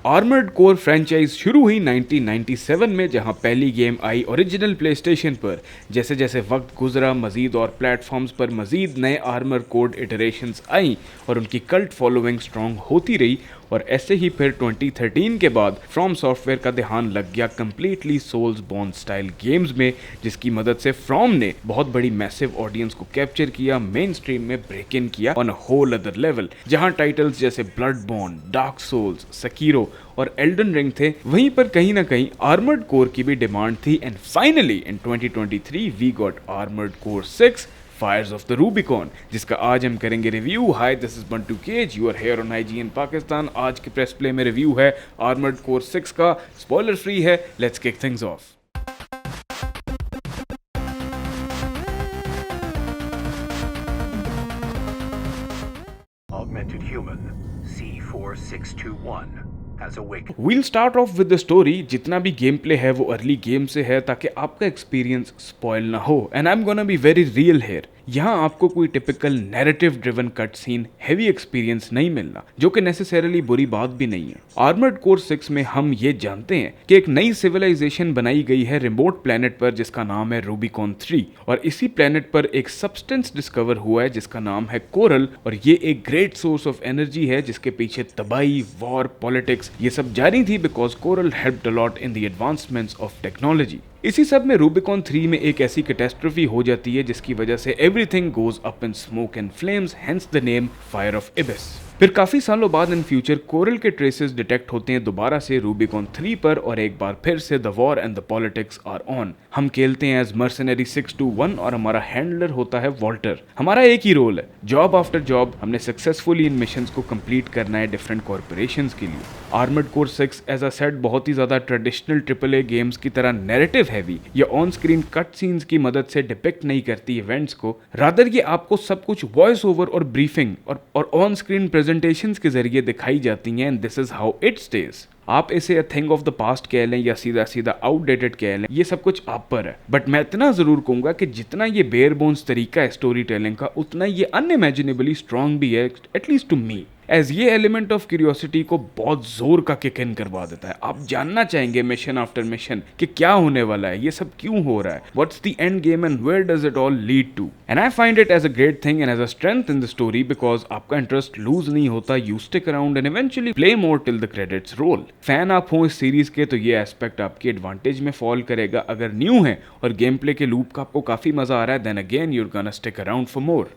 Armoured corps franchise शुरू हुई 1997 में, जहां पहली गेम आई ओरिजिनल प्लेस्टेशन पर। जैसे जैसे वक्त गुजरा, मजीद और प्लेटफॉर्म्स पर मजीद नए आर्मर कोड इटरेशंस आई और उनकी कल्ट फॉलोइंग स्ट्रॉन्ग होती रही। और ऐसे ही फिर 2013 के बाद फ्रॉम सॉफ्टवेयर का ध्यान लग गया completely soulsborne style games में, जिसकी मदद से फ्रॉम ने बहुत बड़ी मैसिव ऑडियंस को कैप्चर किया, मेन स्ट्रीम में ब्रेक इन किया on a whole other level. जहां टाइटल्स जैसे ब्लडबॉर्न, डार्क सोल्स, सकीरो और एल्डन रिंग थे, वहीं पर कहीं ना कहीं आर्मर्ड कोर की भी डिमांड थी। And finally in 2023 we got Armored Core 6 Fires of the Rubicon, जिसका आज हम करेंगे review. Hi, this is Bantu Cage, you are here on IGN Pakistan. आज के प्रेस प्ले में रिव्यू है आर्मर्ड कोर 6 का, स्पॉइलर फ्री है। Let's kick things off. Augmented human C4621 has awakened. We'll start off with the story। जितना भी game play है वो अर्ली गेम से है, ताकि आपका एक्सपीरियंस स्पॉइल ना हो। And I am gonna be very real here. यहाँ आपको कोई typical narrative driven cutscene heavy experience नहीं मिलना, जो कि नेसेसरली बुरी बात भी नहीं है। आर्मर्ड कोर 6 में हम ये जानते हैं कि एक नई सिविलाइजेशन बनाई गई है रिमोट प्लेनेट पर, जिसका नाम है रूबिकॉन 3। और इसी प्लेनेट पर एक सब्सटेंस डिस्कवर हुआ है जिसका नाम है कोरल। और ये एक ग्रेट सोर्स ऑफ एनर्जी है जिसके पीछे तबाही, वॉर, पॉलिटिक्स ये सब जारी थी, because coral helped a lot in the advancements of technology. इसी सब में रूबिकॉन 3 में एक ऐसी कैटेस्ट्रोफी हो जाती है जिसकी वजह से everything goes up in smoke and flames, hence the name fire of ibis. फिर काफी सालों बाद इन फ्यूचर कोरल के ट्रेसेस डिटेक्ट होते हैं दोबारा से रूबिकॉन 3 पर, और एक बार फिर से the war and the politics are on. हम खेलते हैं एज मर्सनरी 621 और हमारा हैंडलर होता है वॉल्टर। हमारा एक ही रोल है, जॉब आफ्टर जॉब हमने सक्सेसफुली इन मिशंस को कंप्लीट करना है डिफरेंट कॉर्पोरेशंस के लिए। Armored Core 6 as a set बहुत ही ज्यादा ट्रेडिशनल AAA गेम्स की तरह नैरेटिव हैवी या ऑन स्क्रीन कट सीन्स की मदद से डिपिक्ट नहीं करती इवेंट्स को। रादर ये आपको सब कुछ वॉइस ओवर और ब्रीफिंग और ऑन स्क्रीन प्रेजेंटेशंस के जरिए दिखाई जाती हैं। And this is how it stage. आप इसे a thing of the past कह लें या सीधा सीधा आउटडेटेड कह लें, ये सब कुछ आप पर है। बट मैं इतना जरूर कहूंगा कि जितना ये बेयर बोन्स तरीका है स्टोरी टेलिंग का, उतना ये अनइमेजिनेबली स्ट्रॉन्ग भी है, एटलीस्ट टू मी। एज ये एलिमेंट ऑफ क्यूरियोसिटी को बहुत जोर का किक इन करवा देता है। आप जानना चाहेंगे मिशन आफ्टर मिशन कि क्या होने वाला है, ये सब क्यों हो रहा है, what's the end game and where does it all lead to. And I find it as a great thing and as a strength in the story, because आपका इंटरेस्ट लूज नहीं होता, you stick around and eventually play more till the credits roll. Fan आप हो इस series के तो ये aspect आपकी एडवांटेज में फॉल करेगा। अगर न्यू है और गेम प्ले के लूप का आपको काफी मजा आ रहा है, then again you're gonna stick around for more.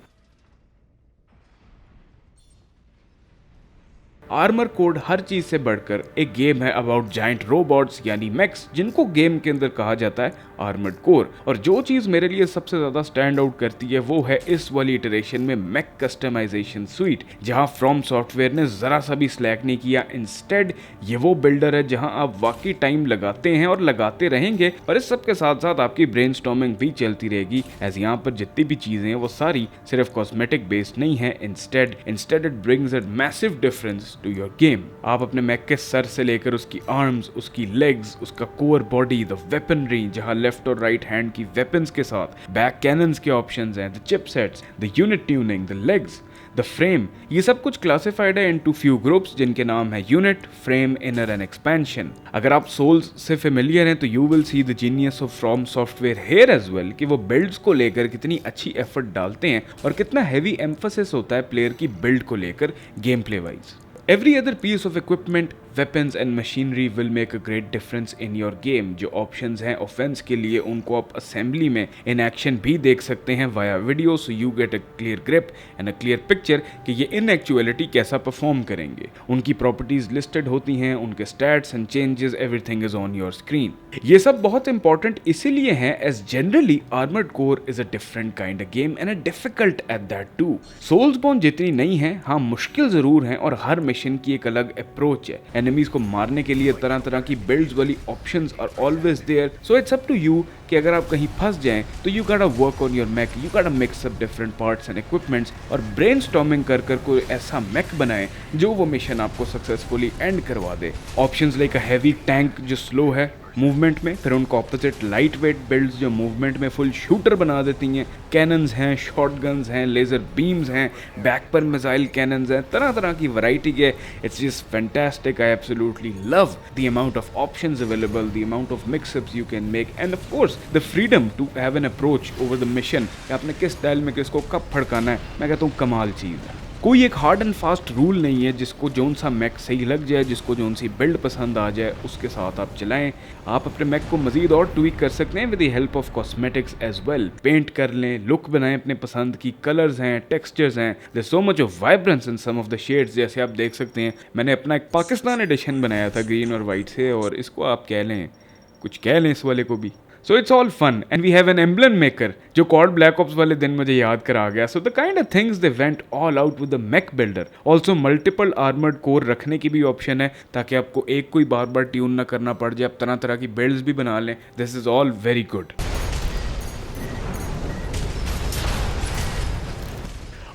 Armored Core हर चीज से बढ़कर एक गेम है अबाउट जाइंट रोबोट्स यानी मैक्स, जिनको गेम के अंदर कहा जाता है आर्मर्ड कोर। और जो चीज मेरे लिए सबसे ज्यादा स्टैंड आउट करती है वो है इस वाली इटरेशन में मैक कस्टमाइजेशन स्वीट, जहां फ्रॉम सॉफ्टवेयर ने जरा सा भी स्लैक नहीं किया। इंस्टेड ये वो बिल्डर है जहां आप वाकई टाइम लगाते हैं और लगाते रहेंगे, और इस सब के साथ साथ आपकी ब्रेनस्टॉर्मिंग भी चलती रहेगी, एज यहाँ पर जितनी भी चीजें हैं वो सारी सिर्फ कॉस्मेटिक बेस्ड नहीं है। Instead it brings a massive difference to your game. आप अपने मैक के सर से लेकर उसकी आर्म्स, उसकी लेग्स, उसका कोर बॉडी, द वेपनरी, जहां लेफ्ट और राइट हैंड की वेपन्स के साथ बैक कैनन्स के ऑप्शंस हैं, the chipsets, the unit tuning, the legs, the frame, ये सब कुछ क्लासिफाइड है इनटू फ्यू ग्रुप्स जिनके नाम है unit, frame, inner and expansion. अगर आप सोल्स से फेमिलियर हैं तो you will see the genius of From Software here as well, कि वो बिल्ड्स को लेकर कितनी अच्छी एफर्ट डालते हैं और कितना हैवी एम्फोसिस होता है प्लेयर की बिल्ड को लेकर game play wise. Every other piece of equipment, weapons and machinery will make a great difference in your game। जो options हैं offense के लिए, उनको आप assembly में in action भी देख सकते हैं via video, so you get a clear grip and a clear picture कि ये in actuality कैसा perform करेंगे। उनकी properties listed होती हैं, उनके stats and changes, everything is on your screen। ये सब बहुत important इसीलिए हैं as generally Armored Core is a different kind of game and a difficult at that too। Soulsborne जितनी नहीं है, हाँ मुश्किल जरूर है, और हर मिशन की एक अलग अप्रोच है। एनिमीज को मारने के लिए तरह तरह की बिल्ड्स वाली options are always there, so it's up to you कि अगर आप कहीं फंस जाएं तो you gotta work on your mech, you gotta mix up different parts and equipments और ब्रेनस्टॉर्मिंग कर कर कोई ऐसा मैक बनाएं जो वो मिशन आपको सक्सेसफुली एंड करवा दे। Options like a heavy tank जो स्लो है, मूवमेंट में, फिर उनको ऑपोजिट लाइट वेट बिल्ड्स जो मूवमेंट में फुल शूटर बना देती हैं, कैनन्स हैं, शॉटगन्स हैं, लेज़र बीम्स हैं, बैक पर मिसाइल कैनन्स हैं, तरह तरह की वैरायटी है। It's just fantastic. I absolutely love the amount of options available, the amount of mixups you can make and of course the freedom to have an approach over the mission कि आपने किस style में किसको कब फड़काना है। मैं कहता हूँ कमाल चीज़ है। कोई एक हार्ड एंड फास्ट रूल नहीं है, जिसको जोन सा मैक सही लग जाए, जिसको जोन सी बिल्ड पसंद आ जाए उसके साथ आप चलाएं। आप अपने मैक को मजीद और ट्वीक कर सकते हैं with the help of cosmetics as well. Paint कर लें, लुक बनाएं अपने पसंद की, कलर्स हैं, टेक्सचर्स हैं, there so much of vibrance in some of the shades. जैसे आप देख सकते हैं मैंने अपना एक पाकिस्तान एडिशन बनाया था ग्रीन और वाइट से, और इसको आप कह लें, कुछ कह लें इस वाले को भी। So it's all fun and we have an emblem maker जो COD Black Ops वाले दिन मुझे याद करा गया। So the kind of things they went all out with the mech builder. Also multiple armored core रखने की भी ऑप्शन है ताकि आपको एक कोई बार बार ट्यून ना करना पड़ जाए, आप तरह तरह की बिल्ड्स भी बना लें। This is all very good.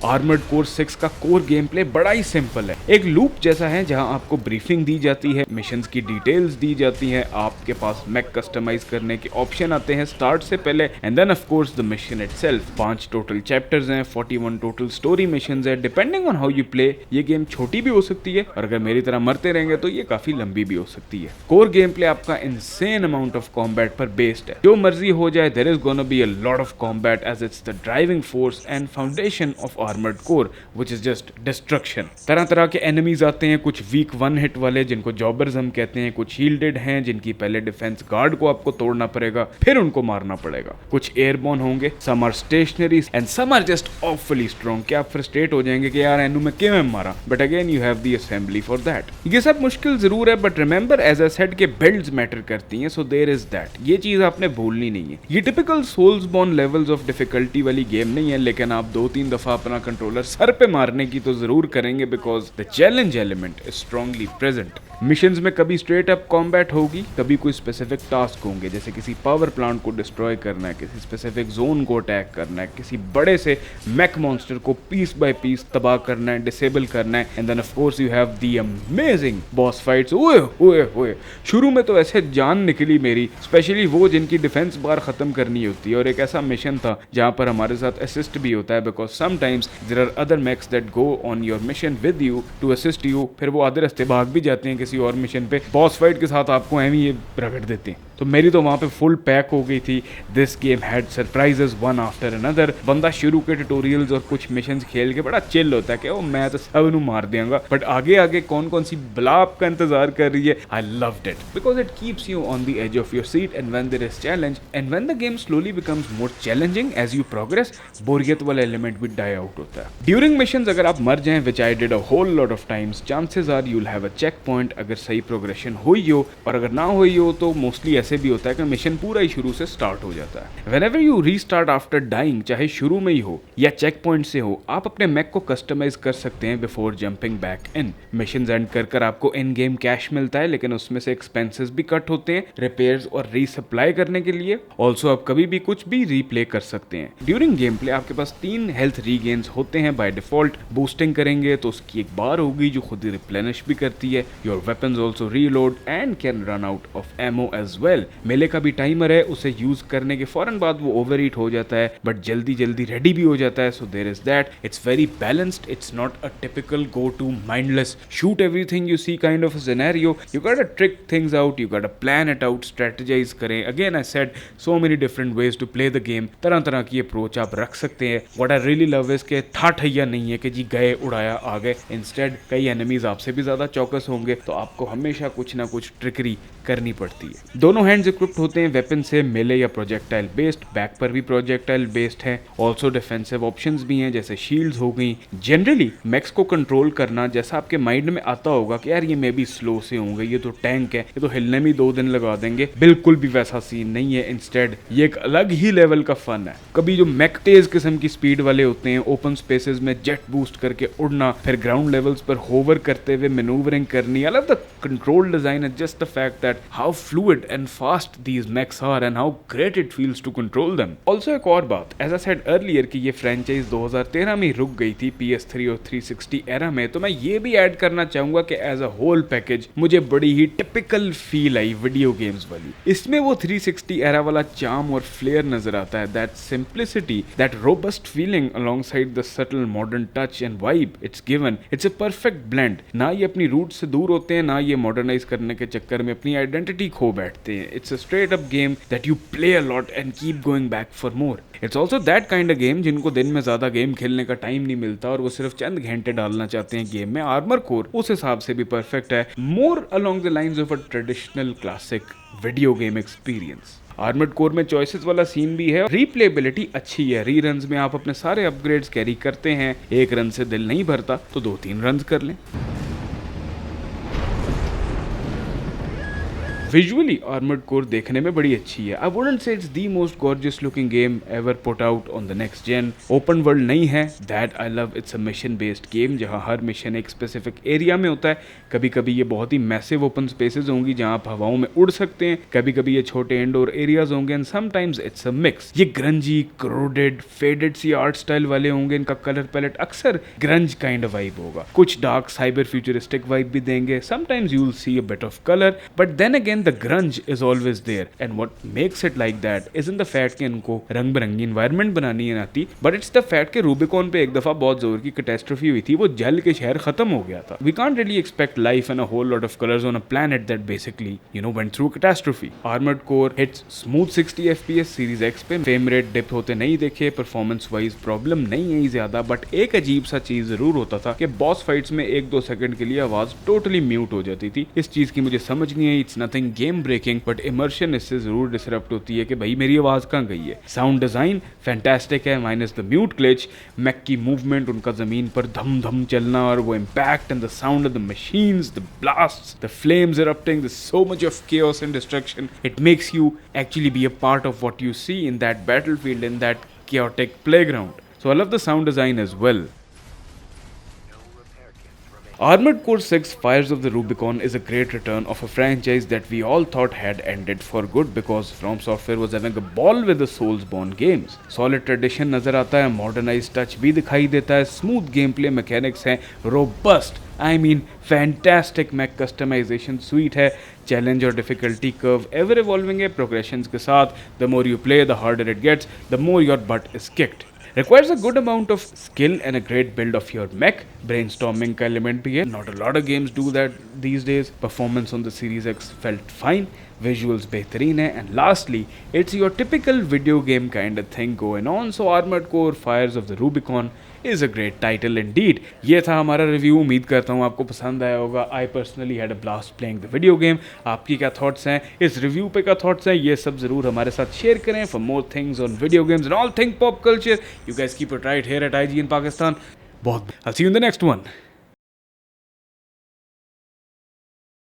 Armoured Core 6 का कोर गेम प्ले बड़ा ही सिंपल है। एक लूप जैसा है जहां आपको ब्रीफिंग दी जाती है, मिशंस की डिटेल्स दी जाती हैं, आपके पास मैक कस्टमाइज करने के ऑप्शन आते हैं स्टार्ट से पहले, and then of course the mission itself. 5 total chapters हैं, 41 टोटल स्टोरी मिशंस है। Depending on how you play ये गेम छोटी भी हो सकती है, और अगर मेरी तरह मरते रहेंगे तो ये काफी लंबी भी हो सकती है। कोर गेम प्ले आपका इंसेन अमाउंट ऑफ कॉम्बैट पर बेस्ड है। जो मर्जी हो जाए, there is gonna be a lot of combat as it's the driving force and foundation of Armored Core which is just destruction. तरह तरह के एनिमीज आते हैं, कुछ वीक वन हिट वाले जिनको जॉबर्स हम कहते हैं, कुछ शील्डेड हैं जिनकी पहले डिफेंस गार्ड को आपको तोड़ना पड़ेगा फिर उनको मारना पड़ेगा, कुछ एयरबोर्न होंगे, some are stationary and some are just awfully strong. क्या आप फ्रस्ट्रेट हो जाएंगे कि यार एनू में क्यों मारा, but again you have the assembly for that. ये सब मुश्किल जरूर है, but remember as I said के बिल्ड्स मैटर करती हैं, सो देयर इज दैट। ये चीज आपने भूलनी नहीं है। ये टिपिकल सोल्सबॉर्न लेवल्स ऑफ डिफिकल्टी वाली गेम नहीं है, लेकिन आप 2-3 दफा अपना कंट्रोलर सर पे मारने की तो जरूर करेंगे because the challenge element is strongly present. Missions में कभी स्ट्रेट अप कॉम्बैट होगी, कभी कोई स्पेसिफिक टास्क होंगे, जैसे किसी पावर प्लांट को डिस्ट्रॉय करना है, किसी स्पेसिफिक जोन को अटैक करना है, किसी बड़े से मैक मॉन्स्टर को पीस बाय पीस तबाह करना है, डिसेबल करना है, and then of course you have the amazing boss fights. ओए ओए ओए, शुरू में तो ऐसे जान निकली मेरी, स्पेशली वो जिनकी डिफेंस बार खत्म करनी होती है, और एक ऐसा मिशन था जहां पर हमारे साथ असिस्ट भी होता है because sometimes there are other mechs that go on your mission with you to assist you, फिर वो आधे रास्ते भाग भी जाते हैं किसी और मिशन पे, बॉस फाइट के साथ आपको एवं ये रगड़ देते हैं। तो मेरी तो वहाँ पे फुल पैक हो गई थी। This game had surprises one after another. बंदा शुरू के ट्यूटोरियल्स और कुछ मिशंस खेल के बड़ा चिल होता है कि ओ मैं तो सब नू मार देंगा, बट आगे आगे कौन कौन सी बला आपका इंतजार कर रही है। I loved it because it keeps you on the edge of your seat and when there is challenge and when the game slowly becomes more challenging as you progress, बोरियत वाला एलिमेंट भी डाई आउट होता है। During missions अगर आप मर जाएं, which I did a whole lot of times, chances are you will have a checkpoint अगर सही प्रोग्रेशन हुई हो, और अगर ना हुई हो तो मोस्टली ऐसे भी होता है कि मिशन पूरा ही शुरू से स्टार्ट हो जाता है। Whenever you restart after dying, चाहे शुरू में ही हो या चेक पॉइंट से हो, आप अपने मैक को कस्टमाइज कर सकते हैं before jumping back in. Mission and कर आपको इन गेम कैश मिलता है, लेकिन उसमें से एक्सपेंसेस भी कट होते हैं रिपेयर्स और रीसप्लाई करने के लिए। ऑल्सो आप कभी भी कुछ भी रीप्ले कर सकते हैं। ड्यूरिंग गेम प्ले आपके पास 3 हेल्थ रीगेन्स होते हैं बाय डिफॉल्ट। बूस्टिंग करेंगे तो उसकी एक बार होगी जो खुद ही रिप्लेनिश भी करती है। Your weapons also reload and can run out of ammo as well. मेले का भी टाइमर है, उसे यूज करने के फौरन बाद वो ओवर हीट हो जाता है, बट जल्दी जल्दी रेडी भी हो जाता है। So there is that. It's very balanced, it's not a typical go to mindless shoot everything you see kind of scenario. You got to trick things out, you got to plan it out, strategize करें। Again I said so many different ways to play the game. तरह तरह की approach आप रख सकते हैं। What I really love is के था ठैया नहीं है कि जी गए उड़ाया आ गए। इंस्टेड कई एनिमीज आपसे भी ज्यादा चौकस होंगे, तो आपको हमेशा कुछ ना कुछ ट्रिकरी करनी पड़ती है। दोनों हैंड्स इक्विप्ड होते हैं वेपन से, मेले या प्रोजेक्टाइल बेस्ड। बैक पर भी प्रोजेक्टाइल बेस्ड है। ऑल्सो डिफेंसिव ऑप्शंस भी हैं जैसे शील्ड्स हो गई। जनरली मैक्स को कंट्रोल करना जैसा आपके माइंड में आता होगा कि यार ये मे बी स्लो से होंगे, ये तो टैंक है, ये तो हिलने में 2 दिन लगा देंगे, बिल्कुल भी वैसा सीन नहीं है। इंस्टेड ये एक अलग ही लेवल का फन है। कभी जो मैक तेज किस्म की स्पीड वाले होते हैं, ओपन स्पेसेस में जेट बूस्ट करके उड़ना, फिर ग्राउंड लेवल्स पर होवर करते हुए मैनूवरिंग करनी। I love the control design and just the fact that how fluid and fast these mechs are and how great it feels to control them. Also एक और बात, as I said earlier कि ये franchise 2013 में रुक गई थी PS3 और 360 era में, तो मैं ये भी ऐड करना चाहूंगा कि as a whole package मुझे बड़ी ही typical feel आई वीडियो गेम्स वाली। इसमें वो 360 era वाला charm और flair नजर आता है, that simplicity, that robust feeling alongside the subtle modern touch and vibe it's given. It's a perfect blend. ना ये अपनी रूट से दूर होते हैं, ना ये मॉडर्नाइज करने के चक्कर में अपनी आइडेंटिटी खो बैठते हैं। It's a straight up game that you play a lot and keep going back for more. It's also that kind of game जिनको दिन में ज्यादा गेम खेलने का टाइम नहीं मिलता और वो सिर्फ चंद घंटे डालना चाहते हैं गेम में। आर्मर कोर उस हिसाब से भी परफेक्ट है, more along the lines of a traditional classic video game experience. Armored Core में चॉइसेस वाला सीन भी है, रीप्लेबिलिटी अच्छी है, री रन्स में आप अपने सारे अपग्रेड्स कैरी करते हैं, एक रन से दिल नहीं भरता तो 2-3 रन्स कर लें। विजुअली आर्मर्ड कोर देखने में बड़ी अच्छी है। I wouldn't say it's the most gorgeous looking game ever put out on the next gen. Open world नहीं है, that I love. It's a mission based game जहां हर मिशन एक स्पेसिफिक एरिया में होता है। कभी कभी ये बहुत ही मैसिव ओपन स्पेसेस होंगी जहां आप हवाओं में उड़ सकते हैं, कभी कभी ये छोटे इंडोर एरियाज होंगे and sometimes it's a mix. ये ग्रंजी, क्रोडेड, फेडेड सी आर्ट स्टाइल वाले होंगे, इनका कलर पैलेट अक्सर ग्रंज काइंड ऑफ वाइब होगा। कुछ डार्क साइबर फ्यूचरिस्टिक वाइब भी देंगे, sometimes you will see a bit of colour, but then again the grunge is always there and what makes it like that isn't the fact कि इनको रंग बिरंगी environment बनानी है आती, but it's the fact कि रूबिकॉन पे एक दफा बहुत जोर की कैटास्ट्रोफी हुई थी, वो जल के शहर खत्म हो गया था। We can't really expect life and a whole lot of colors on a planet that basically went through catastrophe. Armored Core hits smooth 60 FPS Series X पे, frame rate dip होते नहीं देखे, performance wise problem नहीं है ज्यादा, but एक अजीब सा चीज जरूर होता था कि बॉस फाइट्स में 1-2 सेकंड के लिए आवाज टोटली म्यूट हो जाती थी। इस चीज की मुझे समझ नहीं आई, it's nothing game breaking, but immersion इससे जरूर डिसरप्ट होती है कि भाई मेरी आवाज कहाँ गई है। साउंड डिजाइन फैंटास्टिक है minus the mute glitch. Mech की मूवमेंट, उनका जमीन पर धम धम चलना और वो impact and the sound of the machines, the blasts, the flames erupting, there's so much of chaos and destruction. It makes you actually be a part of what you see in that battlefield, in that chaotic playground. So I love the sound design as well. Armored Core 6 Fires of the Rubicon is a great return of a franchise that we all thought had ended for good because From Software was having a ball with the Soulsborne games. Solid tradition नजर आता है, modernized touch भी दिखाई देता है, smooth gameplay mechanics हैं, robust fantastic mech customization suite है, challenge और difficulty curve ever evolving है, progressions के साथ the more you play the harder it gets, the more your butt is kicked. Requires a good amount of skill and a great build of your mech. Brainstorming का element भी है. Not a lot of games do that these days. Performance on the Series X felt fine. Visuals बेहतरीन है. And lastly, it's your typical video game kind of thing going on. So Armored Core Fires of the Rubicon is a great title indeed. ये था हमारा review, उम्मीद करता हूँ आपको पसंद आया होगा. I personally had a blast playing the video game. आपकी क्या थॉट्स हैं, इस रिव्यू पे क्या थॉट्स हैं, ये सब ज़रूर हमारे साथ शेयर करें. For more things on video games and all things pop culture, you guys keep it right here at IGN Pakistan. I'll see you in the next one.